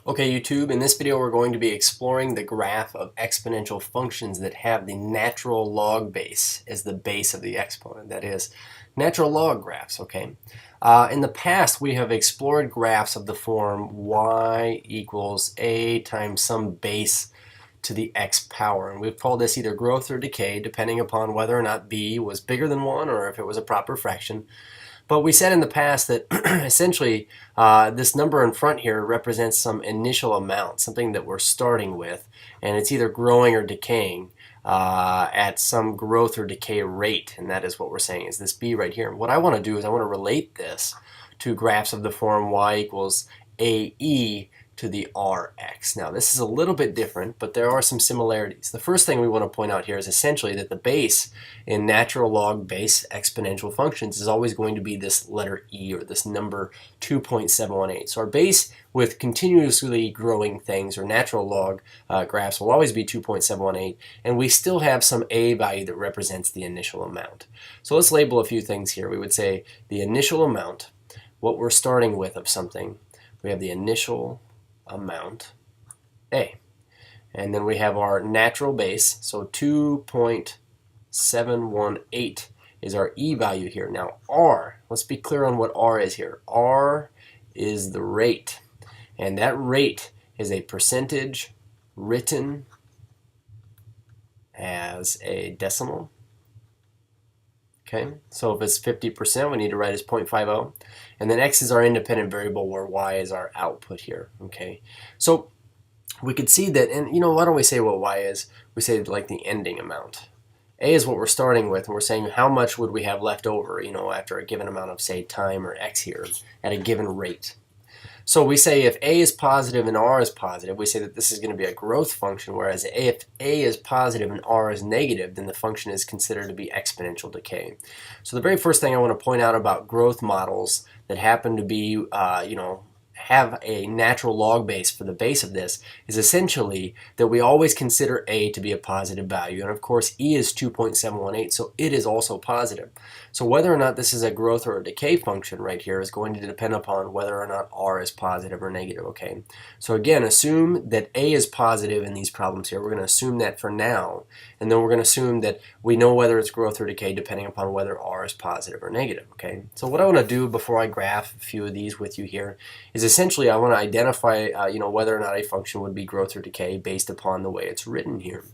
Okay, YouTube, in this video we're going to be exploring the graph of exponential functions that have the natural log base as the base of the exponent. That is, natural log graphs, okay? In the past, we have explored graphs of the form y equals a times some base to the x power. And we've called this either growth or decay, depending upon whether or not b was bigger than 1 or if it was a proper fraction. But we said in the past that essentially this number in front here represents some initial amount, something that we're starting with, and it's either growing or decaying at some growth or decay rate, and that is what we're saying is this b right here. And what I want to do is I want to relate this to graphs of the form y equals ae to the Rx. Now this is a little bit different, but there are some similarities. The first thing we want to point out here is essentially that the base in natural log base exponential functions is always going to be this letter E, or this number 2.718. So our base with continuously growing things, or natural log graphs, will always be 2.718, and we still have some A value that represents the initial amount. So let's label a few things here. We would say the initial amount, what we're starting with of something. We have the initial amount A, and then we have our natural base, so 2.718 is our E value here. Now R, let's be clear on what R is here. R is the rate, and that rate is a percentage written as a decimal. Okay, so if it's 50%, we need to write as 0.50. And then x is our independent variable, where y is our output here. Okay, so we could see that, and why don't we say what y is? We say like the ending amount. A is what we're starting with, and we're saying how much would we have left over, after a given amount of, say, time or x here at a given rate. So we say if A is positive and R is positive, we say that this is going to be a growth function, whereas if A is positive and R is negative, then the function is considered to be exponential decay. So the very first thing I want to point out about growth models that happen to be, have a natural log base for the base of this is essentially that we always consider A to be a positive value. And of course, E is 2.718, so it is also positive. So whether or not this is a growth or a decay function right here is going to depend upon whether or not R is positive or negative, okay? So again, assume that A is positive in these problems here. We're going to assume that for now, and then we're going to assume that we know whether it's growth or decay depending upon whether R is positive or negative, okay? So what I want to do before I graph a few of these with you here is essentially I want to identify whether or not a function would be growth or decay based upon the way it's written here.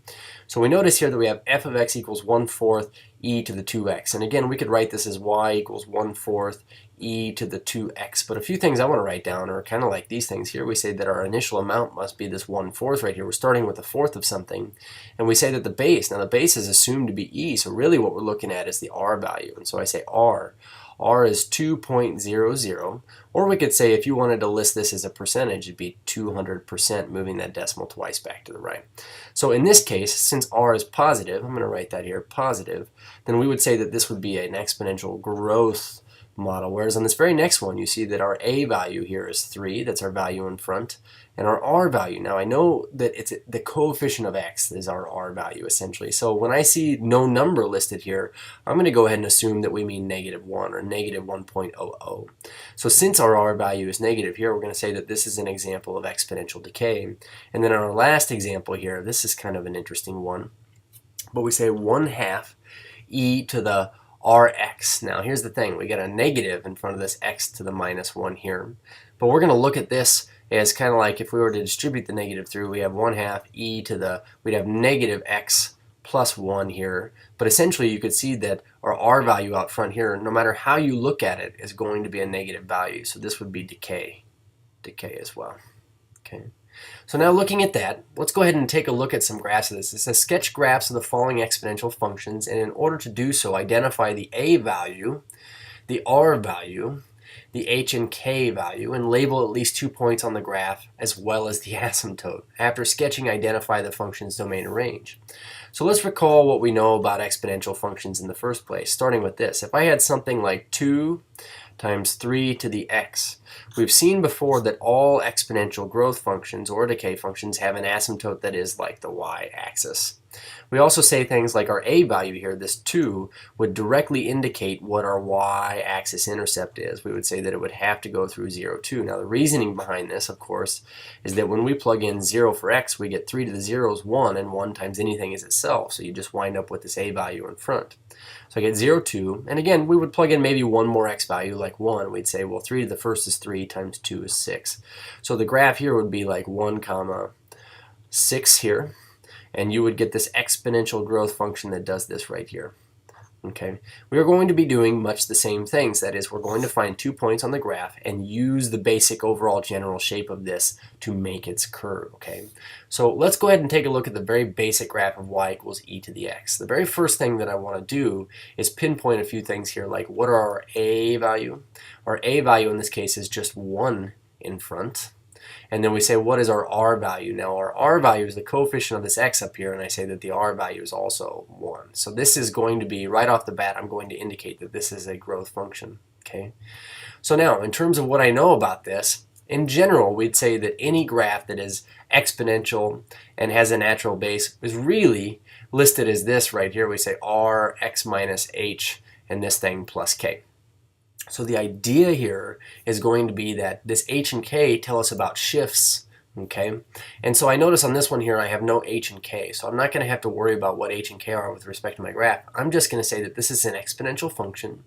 So we notice here that we have f of x equals 1/4 e to the 2x. And again, we could write this as y equals 1/4 e to the 2x. But a few things I want to write down are kind of like these things here. We say that our initial amount must be this 1/4 right here. We're starting with a fourth of something. And we say that the base, now the base is assumed to be e, so really what we're looking at is the r value. And so I say r. R is 2.00, or we could say if you wanted to list this as a percentage, it'd be 200%, moving that decimal twice back to the right. So in this case, since R is positive, I'm going to write that here, positive, then we would say that this would be an exponential growth model, whereas on this very next one, you see that our A value here is 3, that's our value in front, and our R value, now I know that it's the coefficient of x is our R value essentially, so when I see no number listed here, I'm going to go ahead and assume that we mean -1 or -1.00. So since our R value is negative here, we're going to say that this is an example of exponential decay. And then in our last example here, this is kind of an interesting one, but we say 1/2 e to the Rx. Now here's the thing, we got a negative in front of this x to the -1 here, but we're going to look at this as kind of like if we were to distribute the negative through, we have 1/2 e to the, we'd have negative x plus 1 here, but essentially you could see that our R value out front here, no matter how you look at it, is going to be a negative value, so this would be decay as well. Okay. So now looking at that, let's go ahead and take a look at some graphs of this. It says sketch graphs of the following exponential functions, and in order to do so, identify the A value, the R value, the H and K value, and label at least 2 points on the graph as well as the asymptote. After sketching, identify the function's domain and range. So let's recall what we know about exponential functions in the first place, starting with this. If I had something like 2 times 3 to the x. We've seen before that all exponential growth functions or decay functions have an asymptote that is like the y-axis. We also say things like our a value here, this 2, would directly indicate what our y-axis intercept is. We would say that it would have to go through 0, 2. Now the reasoning behind this, of course, is that when we plug in 0 for x, we get 3 to the 0 is 1, and 1 times anything is itself. So you just wind up with this a value in front. So I get 0, 2, and again, we would plug in maybe one more x value, like 1. We'd say, well, 3 to the first is 3 times 2 is 6. So the graph here would be like 1 comma 6 here. And you would get this exponential growth function that does this right here. Okay, we are going to be doing much the same things. That is, we're going to find 2 points on the graph and use the basic overall general shape of this to make its curve. Okay, so let's go ahead and take a look at the very basic graph of y equals e to the x. The very first thing that I want to do is pinpoint a few things here, like what are our a value? Our a value in this case is just 1 in front. And then we say, what is our r value? Now, our r value is the coefficient of this x up here, and I say that the r value is also 1. So this is going to be, right off the bat, I'm going to indicate that this is a growth function. Okay. So now, in terms of what I know about this, in general, we'd say that any graph that is exponential and has a natural base is really listed as this right here. We say r x minus h and this thing plus k. So the idea here is going to be that this h and k tell us about shifts, okay? And so I notice on this one here I have no h and k, so I'm not going to have to worry about what h and k are with respect to my graph. I'm just going to say that this is an exponential function.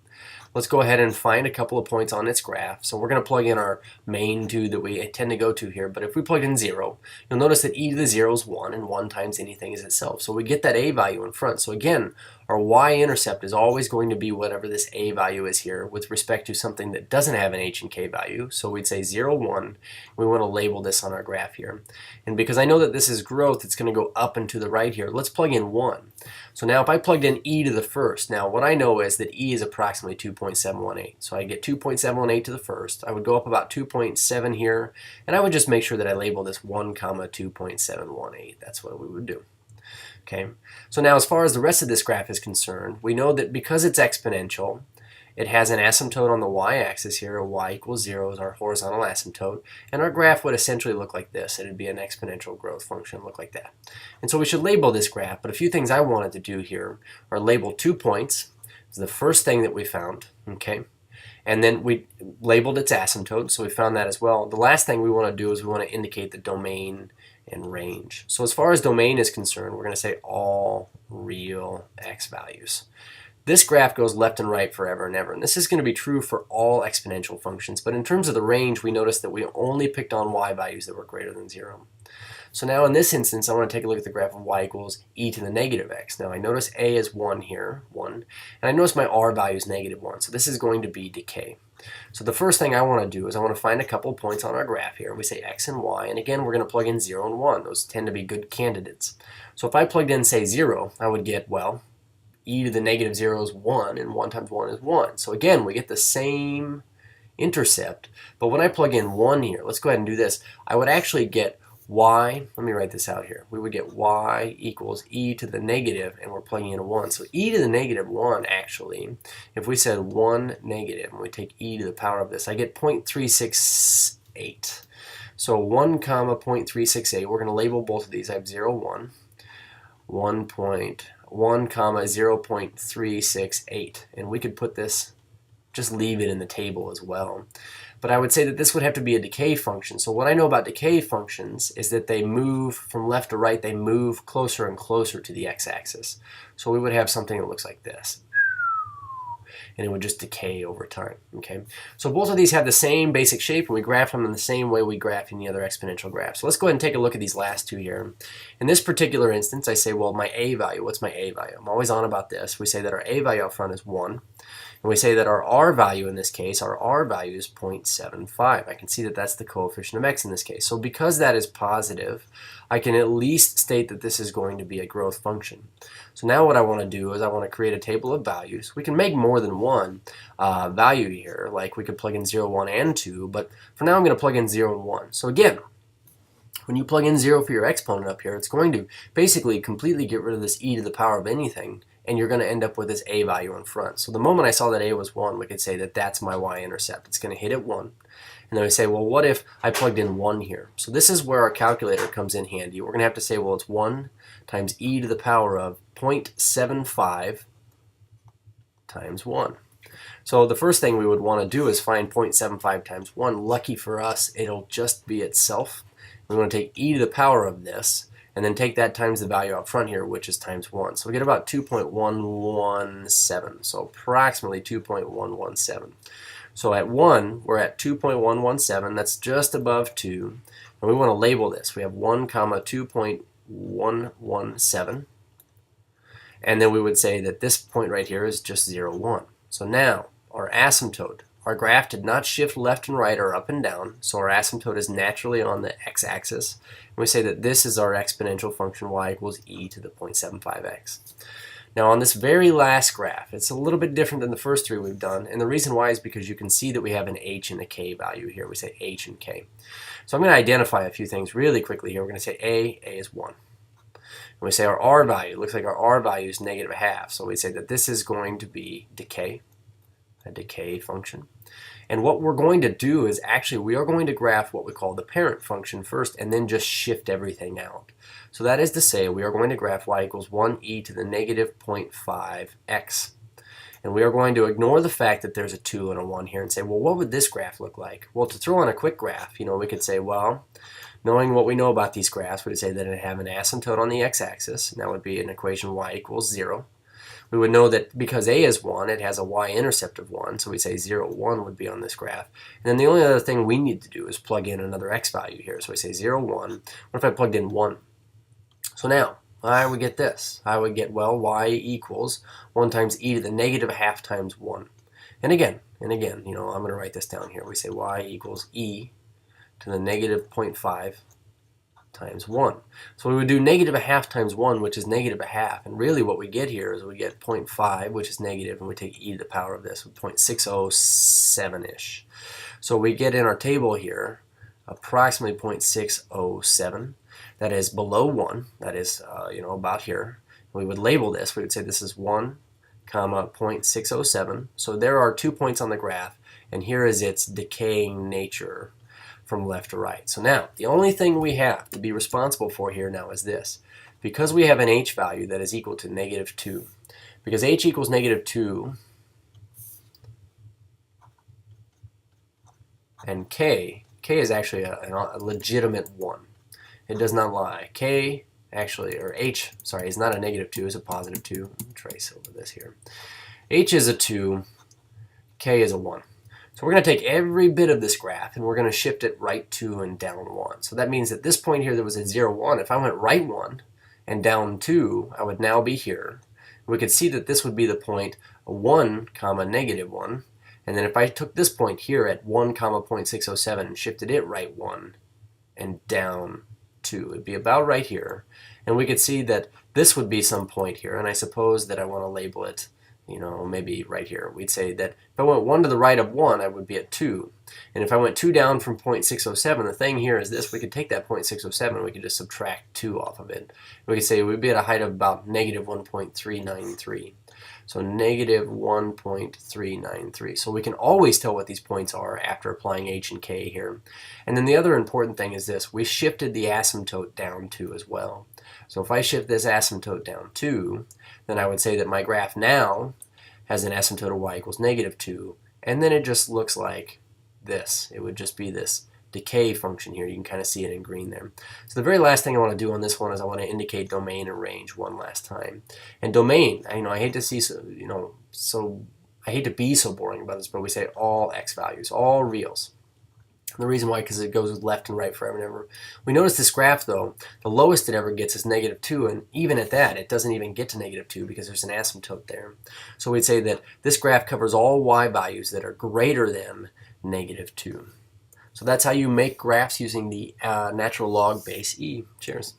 Let's go ahead and find a couple of points on its graph. So we're going to plug in our main 2 that we tend to go to here, but if we plug in 0, you'll notice that e to the 0 is 1, and 1 times anything is itself. So we get that a value in front. So again, our y-intercept is always going to be whatever this a value is here with respect to something that doesn't have an h and k value. So we'd say 0, 1. We want to label this on our graph here. And because I know that this is growth, it's going to go up and to the right here. Let's plug in 1. So now if I plugged in e to the first, now what I know is that e is approximately 2.718. So I get 2.718 to the first. I would go up about 2.7 here, and I would just make sure that I label this 1 comma 2.718. That's what we would do. Okay, so now as far as the rest of this graph is concerned, we know that because it's exponential, it has an asymptote on the y-axis here. Y equals 0 is our horizontal asymptote, and our graph would essentially look like this. It would be an exponential growth function, look like that. And so we should label this graph, but a few things I wanted to do here are label 2 points. It's the first thing that we found, okay? And then we labeled its asymptote, so we found that as well. The last thing we want to do is we want to indicate the domain and range. So as far as domain is concerned, we're going to say all real x values. This graph goes left and right forever and ever, and this is going to be true for all exponential functions, but in terms of the range, we notice that we only picked on y values that were greater than 0. So now in this instance, I want to take a look at the graph of y equals e to the negative x. Now I notice a is 1 here, 1, and I notice my r value is negative 1, so this is going to be decay. So the first thing I want to do is I want to find a couple points on our graph here. We say x and y, and again we're going to plug in 0 and 1. Those tend to be good candidates. So if I plugged in, say, 0, I would get, well, e to the negative 0 is 1, and 1 times 1 is 1. So again, we get the same intercept, but when I plug in 1 here, let's go ahead and do this, I would actually get y, let me write this out here, we would get y equals e to the negative, and we're plugging in a 1. So e to the negative 1, actually, if we said 1 negative, and we take e to the power of this, I get 0.368. So 1 comma 0.368, we're going to label both of these. I have 0, 1, 1.1 comma 0.368, and we could put this, just leave it in the table as well. But I would say that this would have to be a decay function. So what I know about decay functions is that they move from left to right, they move closer and closer to the x-axis. So we would have something that looks like this. And it would just decay over time, okay? So both of these have the same basic shape, and we graph them in the same way we graph any other exponential graph. So let's go ahead and take a look at these last two here. In this particular instance, I say, well, my a value, what's my a value? I'm always on about this. We say that our a value up front is 1. And we say that our r value in this case, our r value is 0.75. I can see that that's the coefficient of x in this case. So because that is positive, I can at least state that this is going to be a growth function. So now what I want to do is I want to create a table of values. We can make more than one value here, like we could plug in 0, 1, and 2, but for now I'm going to plug in 0 and 1. So again, when you plug in 0 for your exponent up here, it's going to basically completely get rid of this e to the power of anything and you're going to end up with this a value in front. So the moment I saw that a was 1, we could say that that's my y-intercept. It's going to hit at 1. And then we say, well, what if I plugged in 1 here? So this is where our calculator comes in handy. We're going to have to say, well, it's 1 times e to the power of 0.75 times 1. So the first thing we would want to do is find 0.75 times 1. Lucky for us, it'll just be itself. We want to take e to the power of this, and then take that times the value up front here, which is times 1. So we get about 2.117, so approximately 2.117. So at 1, we're at 2.117, that's just above 2, and we want to label this. We have 1 comma 2.117, and then we would say that this point right here is just 0, 1. So now, our asymptote, our graph did not shift left and right or up and down, so our asymptote is naturally on the x-axis. And we say that this is our exponential function y equals e to the 0.75x. Now on this very last graph, it's a little bit different than the first 3 we've done, and the reason why is because you can see that we have an h and a k value here. We say h and k. So I'm going to identify a few things really quickly here. We're going to say a is 1. And we say our r value, it looks like our r value is negative 1/2, so we say that this is going to be decay, a decay function. And what we're going to do is actually we are going to graph what we call the parent function first and then just shift everything out. So that is to say we are going to graph y equals 1e to the negative 0.5x. And we are going to ignore the fact that there's a 2 and a 1 here and say, well, what would this graph look like? Well, to throw on a quick graph, we could say, well, knowing what we know about these graphs, we would say that it have an asymptote on the x-axis, and that would be an equation y equals 0. We would know that because a is 1, it has a y-intercept of 1, so we say 0, 1 would be on this graph. And then the only other thing we need to do is plug in another x value here. So we say 0, 1. What if I plugged in 1? So now, I would get this. I would get, well, y equals 1 times e to the negative 1/2 times 1. And again, I'm going to write this down here. We say y equals e to the negative 0.5 times 1. So we would do negative 1/2 times 1, which is negative 1/2. And really what we get here is we get 0.5, which is negative, and we take e to the power of this with 0.607-ish. So we get in our table here approximately 0.607. That is below 1. That is, about here. We would label this. We would say this is 1, comma 0.607. So there are 2 points on the graph, and here is its decaying nature from left to right. So now, the only thing we have to be responsible for here now is this. Because we have an h value that is equal to negative 2, because h equals negative 2, and k is actually a legitimate 1. It does not lie. K actually, or h, sorry, is not a negative 2, it's a positive 2. Let me trace over this here. H is a 2, k is a 1. So we're going to take every bit of this graph and we're going to shift it right 2 and down 1. So that means at this point here there was a 0, 1. If I went right 1 and down 2, I would now be here. We could see that this would be the point 1, comma negative 1. And then if I took this point here at 1, comma 0.607 and shifted it right 1 and down 2, it'd be about right here. And we could see that this would be some point here. And I suppose that I want to label it, maybe right here. We'd say that if I went 1 to the right of 1, I would be at 2. And if I went 2 down from 0.607, the thing here is this. We could take that 0.607 and we could just subtract 2 off of it. We could say we'd be at a height of about negative 1.393. So negative 1.393. So we can always tell what these points are after applying h and k here. And then the other important thing is this. We shifted the asymptote down 2 as well. So if I shift this asymptote down 2, then I would say that my graph now has an asymptote of y equals negative 2. And then it just looks like this. It would just be this decay function here. You can kind of see it in green there. So the very last thing I want to do on this one is I want to indicate domain and range one last time. And domain, I hate to see I hate to be so boring about this, but we say all x values, all reals. And the reason why, because it goes left and right forever and ever. We notice this graph though, the lowest it ever gets is negative 2, and even at that it doesn't even get to negative 2 because there's an asymptote there. So we'd say that this graph covers all y values that are greater than negative 2. So that's how you make graphs using the natural log base e. Cheers.